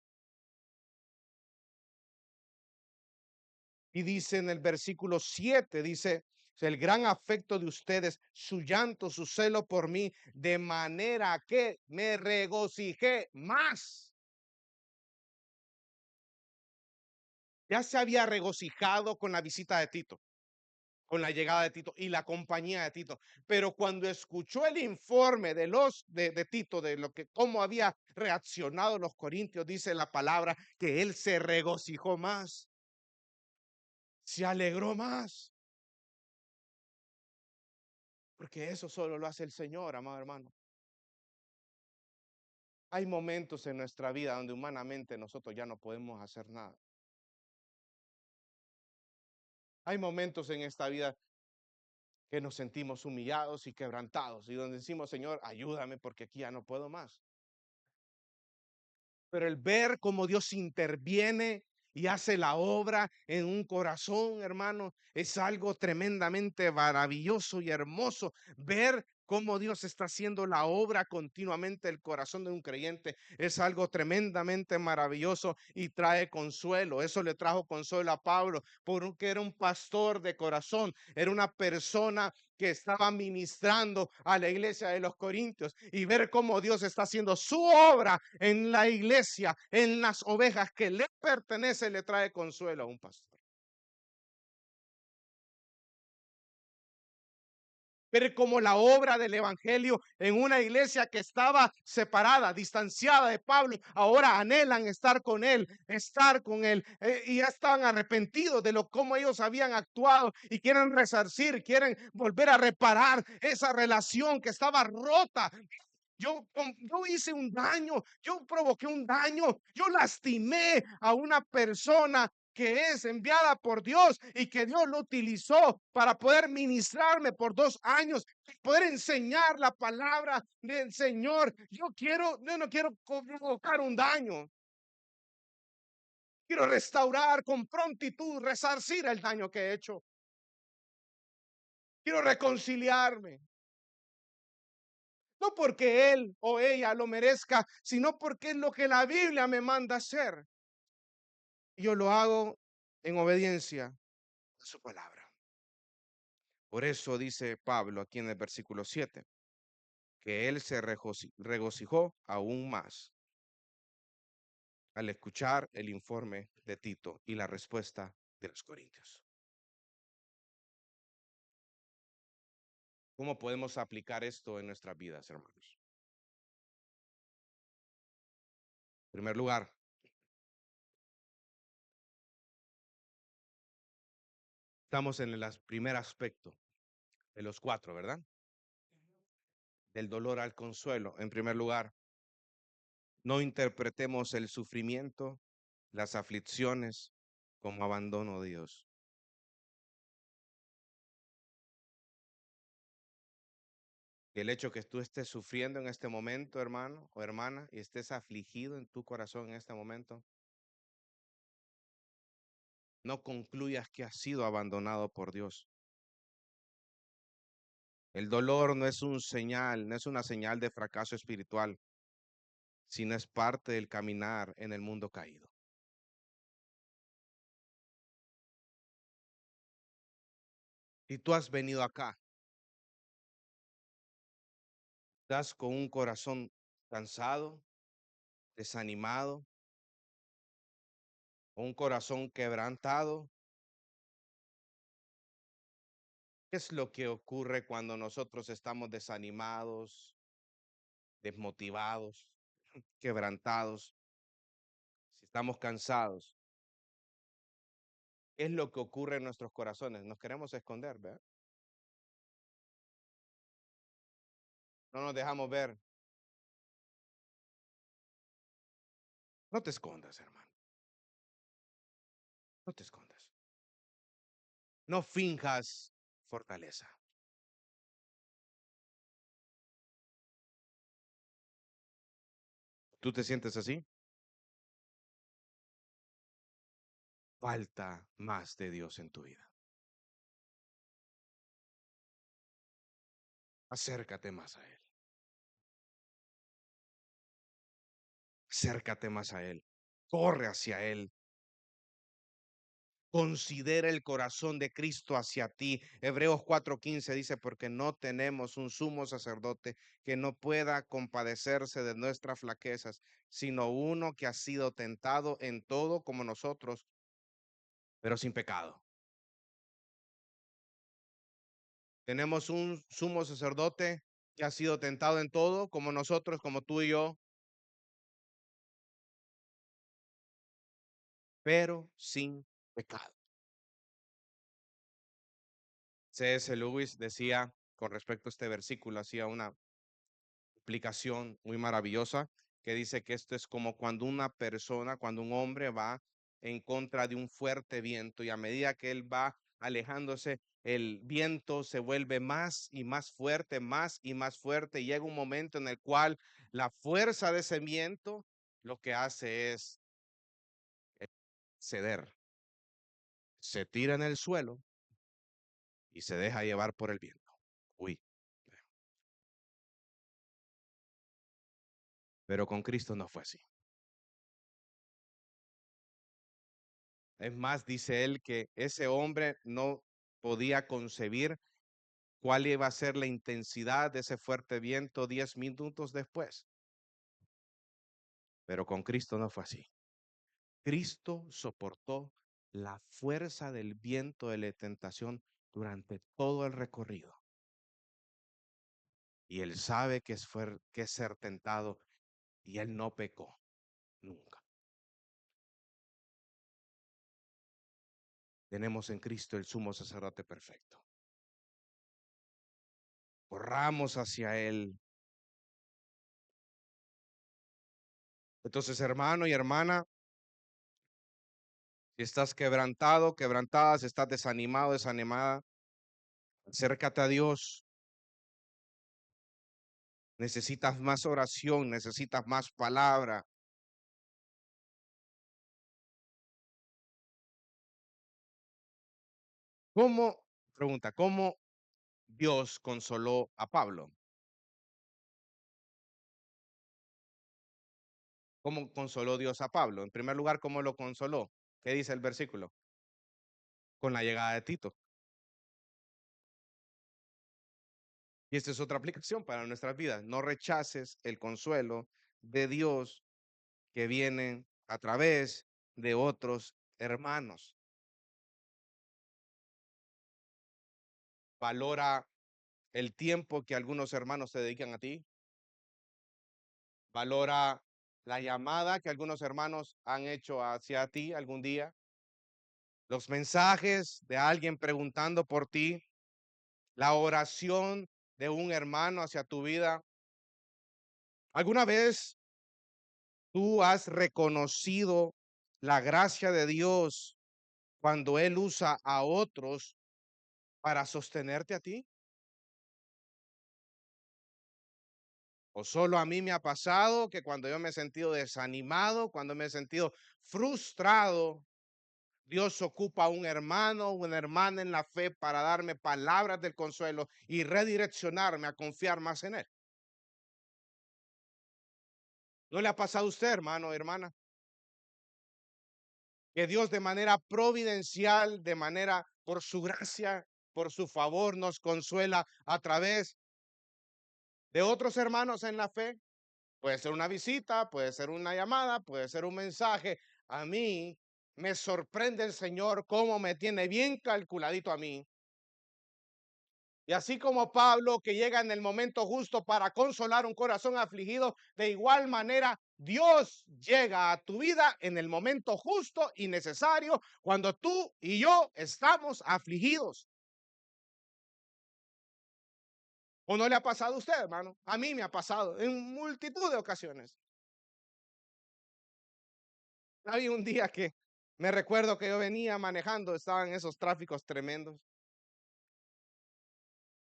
Y dice en el versículo 7, dice, el gran afecto de ustedes, su llanto, su celo por mí, de manera que me regocijé más. Ya se había regocijado con la visita de Tito, con la llegada de Tito y la compañía de Tito. Pero cuando escuchó el informe de Tito, de lo que, cómo había reaccionado los corintios, dice la palabra que él se regocijó más, se alegró más. Porque eso solo lo hace el Señor, amado hermano. Hay momentos en nuestra vida donde humanamente nosotros ya no podemos hacer nada. Hay momentos en esta vida que nos sentimos humillados y quebrantados y donde decimos, Señor, ayúdame porque aquí ya no puedo más. Pero el ver cómo Dios interviene y hace la obra en un corazón, hermano, es algo tremendamente maravilloso y hermoso. Ver cómo Dios está haciendo la obra continuamente el corazón de un creyente es algo tremendamente maravilloso y trae consuelo. Eso le trajo consuelo a Pablo, porque era un pastor de corazón, era una persona que estaba ministrando a la iglesia de los Corintios, y ver cómo Dios está haciendo su obra en la iglesia, en las ovejas que le pertenece, le trae consuelo a un pastor. Ver como la obra del evangelio en una iglesia que estaba separada, distanciada de Pablo, ahora anhelan estar con él, y ya están arrepentidos de lo cómo ellos habían actuado y quieren resarcir, quieren volver a reparar esa relación que estaba rota. Yo hice un daño, yo provoqué un daño, yo lastimé a una persona que es enviada por Dios y que Dios lo utilizó para poder ministrarme por 2 años, poder enseñar la palabra del Señor. Yo no quiero provocar un daño, quiero restaurar con prontitud, resarcir el daño que he hecho. Quiero reconciliarme. No porque él o ella lo merezca, sino porque es lo que la Biblia me manda hacer. Yo lo hago en obediencia a su palabra. Por eso dice Pablo aquí en el versículo 7, que él se regocijó aún más al escuchar el informe de Tito y la respuesta de los corintios. ¿Cómo podemos aplicar esto en nuestras vidas, hermanos? En primer lugar, estamos en el primer aspecto de los 4, ¿verdad? Del dolor al consuelo. En primer lugar, no interpretemos el sufrimiento, las aflicciones como abandono de Dios. El hecho que tú estés sufriendo en este momento, hermano o hermana, y estés afligido en tu corazón en este momento, no concluyas que has sido abandonado por Dios. El dolor no es un señal, no es una señal de fracaso espiritual, sino es parte del caminar en el mundo caído. Y tú has venido acá, estás con un corazón cansado, desanimado, un corazón quebrantado. ¿Qué es lo que ocurre cuando nosotros estamos desanimados, desmotivados, quebrantados? Si estamos cansados, ¿qué es lo que ocurre en nuestros corazones? Nos queremos esconder, ¿verdad? No nos dejamos ver. No te escondas, hermano. No te escondas. No finjas fortaleza. ¿Tú te sientes así? Falta más de Dios en tu vida. Acércate más a Él. Acércate más a Él. Corre hacia Él. Considera el corazón de Cristo hacia ti. Hebreos 4:15 dice, porque no tenemos un sumo sacerdote que no pueda compadecerse de nuestras flaquezas, sino uno que ha sido tentado en todo como nosotros, pero sin pecado. Tenemos un sumo sacerdote que ha sido tentado en todo como nosotros, como tú y yo, pero sin pecado. C.S. Lewis decía con respecto a este versículo, hacía una explicación muy maravillosa que dice que esto es como cuando una persona, cuando un hombre va en contra de un fuerte viento y a medida que él va alejándose, el viento se vuelve más y más fuerte, más y más fuerte y llega un momento en el cual la fuerza de ese viento lo que hace es ceder, se tira en el suelo y se deja llevar por el viento. Uy, pero con Cristo no fue así. Es más, dice él que ese hombre no podía concebir cuál iba a ser la intensidad de ese fuerte viento 10 minutos después. Pero con Cristo no fue así. Cristo soportó la fuerza del viento de la tentación durante todo el recorrido. Y él sabe que es ser tentado y él no pecó nunca. Tenemos en Cristo el sumo sacerdote perfecto. Corramos hacia él. Entonces, hermano y hermana, si estás quebrantado, quebrantada, si estás desanimado, desanimada, acércate a Dios. Necesitas más oración, necesitas más palabra. ¿Cómo, pregunta, cómo Dios consoló a Pablo? ¿Cómo consoló Dios a Pablo? En primer lugar, ¿cómo lo consoló? ¿Qué dice el versículo? Con la llegada de Tito. Y esta es otra aplicación para nuestras vidas. No rechaces el consuelo de Dios que viene a través de otros hermanos. Valora el tiempo que algunos hermanos te dedican a ti. Valora la llamada que algunos hermanos han hecho hacia ti algún día. Los mensajes de alguien preguntando por ti. La oración de un hermano hacia tu vida. ¿Alguna vez tú has reconocido la gracia de Dios cuando Él usa a otros para sostenerte a ti? O solo a mí me ha pasado que cuando yo me he sentido desanimado, cuando me he sentido frustrado, Dios ocupa a un hermano, una hermana en la fe para darme palabras del consuelo y redireccionarme a confiar más en Él. ¿No le ha pasado a usted, hermano o hermana? Que Dios de manera providencial, de manera por su gracia, por su favor, nos consuela a través de otros hermanos en la fe. Puede ser una visita, puede ser una llamada, puede ser un mensaje. A mí me sorprende el Señor cómo me tiene bien calculadito a mí. Y así como Pablo, que llega en el momento justo para consolar un corazón afligido, de igual manera Dios llega a tu vida en el momento justo y necesario cuando tú y yo estamos afligidos. ¿O no le ha pasado a usted, hermano? A mí me ha pasado en multitud de ocasiones. Había un día que me recuerdo que yo venía manejando, estaban esos tráficos tremendos.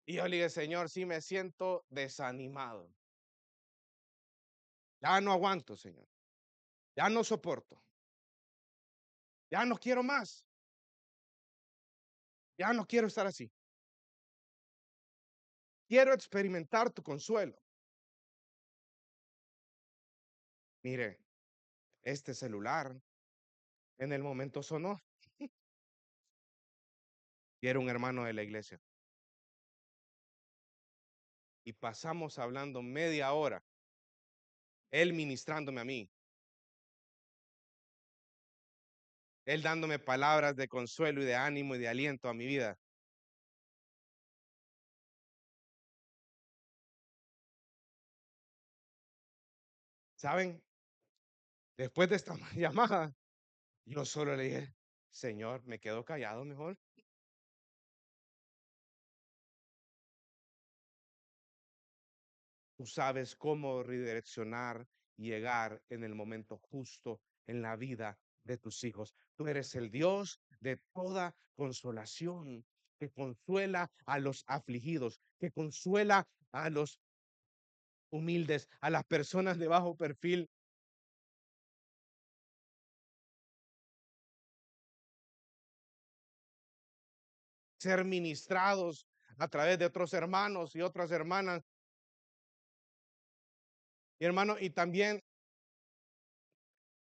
Y yo le dije, Señor, sí me siento desanimado. Ya no aguanto, Señor. Ya no soporto. Ya no quiero más. Ya no quiero estar así. Quiero experimentar tu consuelo. Mire, este celular en el momento sonó. y era un hermano de la iglesia. Y pasamos hablando media hora, él ministrándome a mí, él dándome palabras de consuelo y de ánimo y de aliento a mi vida. ¿Saben? Después de esta llamada, yo solo le dije, Señor, me quedo callado mejor. Tú sabes cómo redireccionar y llegar en el momento justo en la vida de tus hijos. Tú eres el Dios de toda consolación, que consuela a los afligidos, que consuela a los humildes, a las personas de bajo perfil, ser ministrados a través de otros hermanos y otras hermanas. Y hermano, y también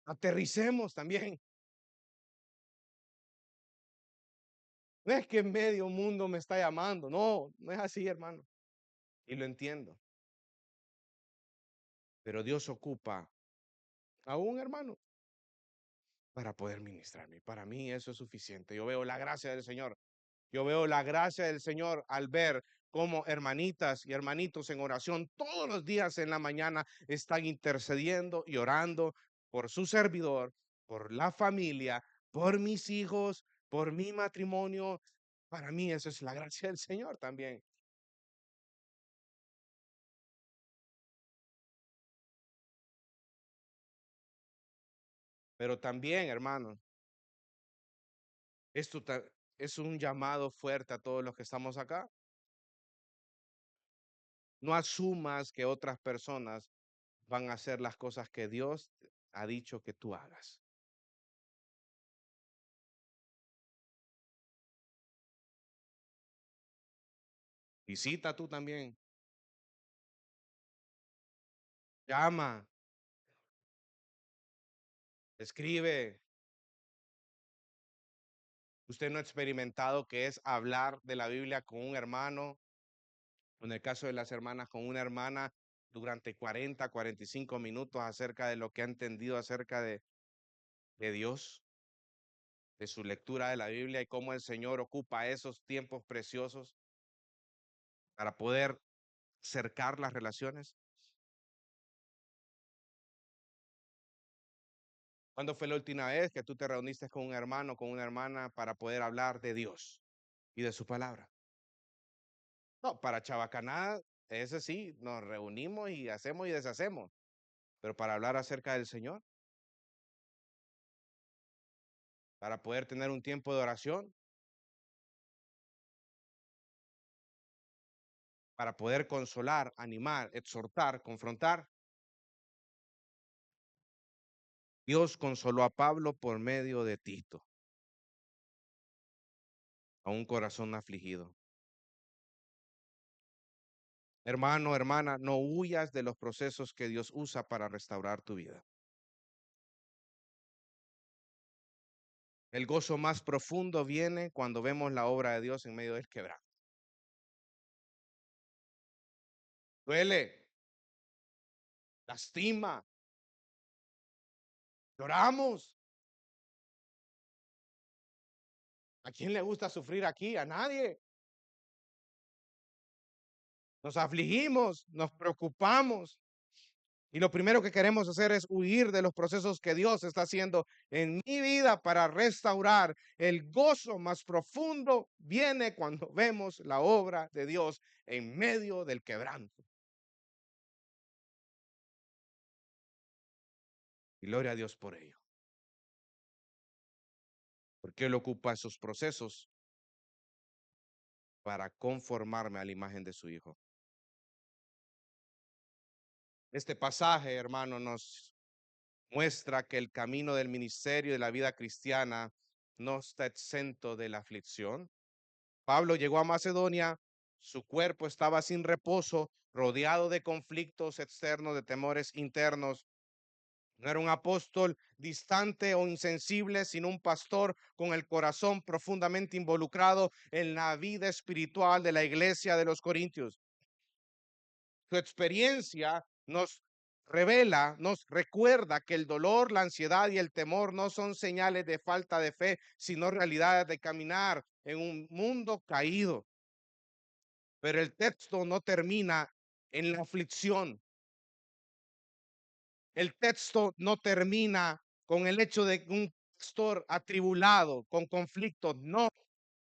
aterricemos también. No es que medio mundo me está llamando, no, no es así, hermano. Y lo entiendo. Pero Dios ocupa a un hermano para poder ministrarme. Para mí eso es suficiente. Yo veo la gracia del Señor. Yo veo la gracia del Señor al ver cómo hermanitas y hermanitos en oración todos los días en la mañana están intercediendo y orando por su servidor, por la familia, por mis hijos, por mi matrimonio. Para mí eso es la gracia del Señor también. Pero también, hermano, esto es un llamado fuerte a todos los que estamos acá. No asumas que otras personas van a hacer las cosas que Dios ha dicho que tú hagas. Visita tú también. Llama, escribe. Usted no ha experimentado que es hablar de la Biblia con un hermano, en el caso de las hermanas, con una hermana durante 40, 45 minutos acerca de lo que ha entendido acerca de Dios, de su lectura de la Biblia y cómo el Señor ocupa esos tiempos preciosos para poder cercar las relaciones. ¿Cuándo fue la última vez que tú te reuniste con un hermano, con una hermana para poder hablar de Dios y de su palabra? No, para chabacaná, ese sí, nos reunimos y hacemos y deshacemos, pero para hablar acerca del Señor, para poder tener un tiempo de oración, para poder consolar, animar, exhortar, confrontar. Dios consoló a Pablo por medio de Tito, a un corazón afligido. Hermano, hermana, no huyas de los procesos que Dios usa para restaurar tu vida. El gozo más profundo viene cuando vemos la obra de Dios en medio del quebranto. Duele, lastima, lloramos. ¿A quién le gusta sufrir aquí? A nadie. Nos afligimos, nos preocupamos. Y lo primero que queremos hacer es huir de los procesos que Dios está haciendo en mi vida para restaurar. El gozo más profundo viene cuando vemos la obra de Dios en medio del quebranto. Y gloria a Dios por ello. Porque Él ocupa esos procesos para conformarme a la imagen de su Hijo. Este pasaje, hermano, nos muestra que el camino del ministerio y de la vida cristiana no está exento de la aflicción. Pablo llegó a Macedonia, su cuerpo estaba sin reposo, rodeado de conflictos externos, de temores internos. No era un apóstol distante o insensible, sino un pastor con el corazón profundamente involucrado en la vida espiritual de la iglesia de los Corintios. Su experiencia nos revela, nos recuerda que el dolor, la ansiedad y el temor no son señales de falta de fe, sino realidades de caminar en un mundo caído. Pero el texto no termina en la aflicción. El texto no termina con el hecho de un pastor atribulado, con conflictos. No,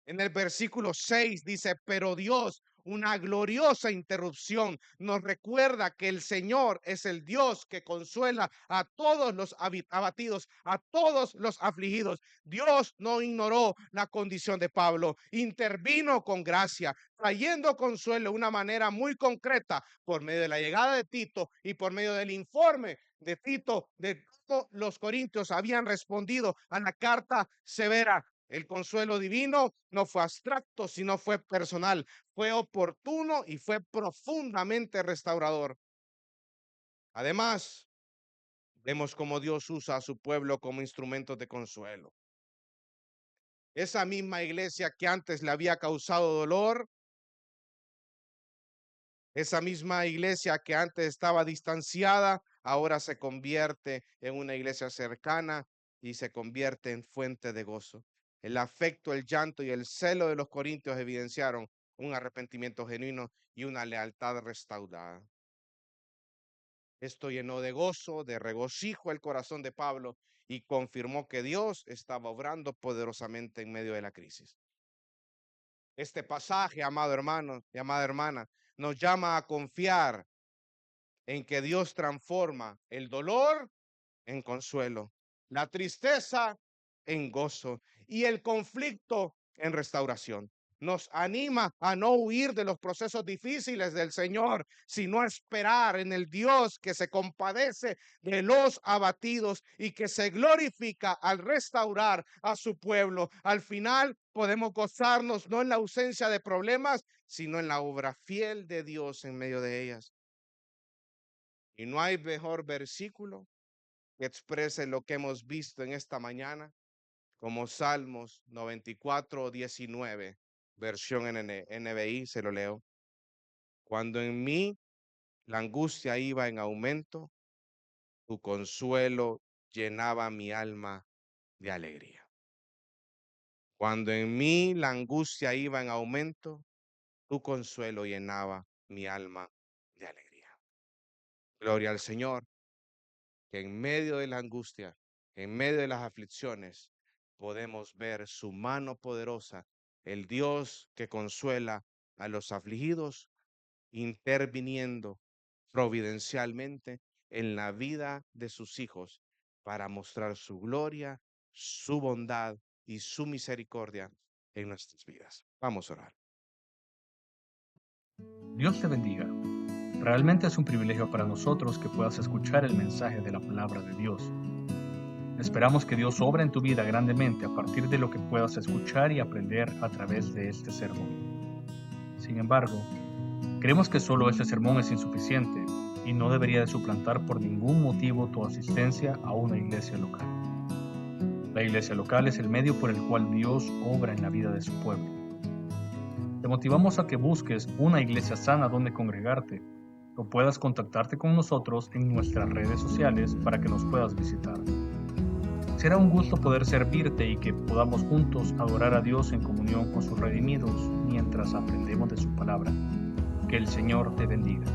en el versículo 6 dice, pero Dios, una gloriosa interrupción, nos recuerda que el Señor es el Dios que consuela a todos los abatidos, a todos los afligidos. Dios no ignoró la condición de Pablo, intervino con gracia, trayendo consuelo de una manera muy concreta por medio de la llegada de Tito y por medio del informe de Tito de cómo los corintios habían respondido a la carta severa. El consuelo divino no fue abstracto, sino fue personal, fue oportuno y fue profundamente restaurador. Además, vemos cómo Dios usa a su pueblo como instrumentos de consuelo. Esa misma iglesia que antes le había causado dolor, esa misma iglesia que antes estaba distanciada, ahora se convierte en una iglesia cercana y se convierte en fuente de gozo. El afecto, el llanto y el celo de los corintios evidenciaron un arrepentimiento genuino y una lealtad restaurada. Esto llenó de gozo, de regocijo el corazón de Pablo y confirmó que Dios estaba obrando poderosamente en medio de la crisis. Este pasaje, amado hermano y amada hermana, nos llama a confiar en que Dios transforma el dolor en consuelo, la tristeza en gozo y el conflicto en restauración. Nos anima a no huir de los procesos difíciles del Señor, sino a esperar en el Dios que se compadece de los abatidos y que se glorifica al restaurar a su pueblo. Al final podemos gozarnos no en la ausencia de problemas, sino en la obra fiel de Dios en medio de ellas. Y no hay mejor versículo que exprese lo que hemos visto en esta mañana, como Salmos 94:19, versión NBI, se lo leo. Cuando en mí la angustia iba en aumento, tu consuelo llenaba mi alma de alegría. Cuando en mí la angustia iba en aumento, tu consuelo llenaba mi alma de alegría. Gloria al Señor, que en medio de la angustia, en medio de las aflicciones, podemos ver su mano poderosa, el Dios que consuela a los afligidos, interviniendo providencialmente en la vida de sus hijos para mostrar su gloria, su bondad y su misericordia en nuestras vidas. Vamos a orar. Dios te bendiga. Realmente es un privilegio para nosotros que puedas escuchar el mensaje de la palabra de Dios. Esperamos que Dios obre en tu vida grandemente a partir de lo que puedas escuchar y aprender a través de este sermón. Sin embargo, creemos que solo este sermón es insuficiente y no debería de suplantar por ningún motivo tu asistencia a una iglesia local. La iglesia local es el medio por el cual Dios obra en la vida de su pueblo. Te motivamos a que busques una iglesia sana donde congregarte o puedas contactarte con nosotros en nuestras redes sociales para que nos puedas visitar. Será un gusto poder servirte y que podamos juntos adorar a Dios en comunión con sus redimidos mientras aprendemos de su palabra. Que el Señor te bendiga.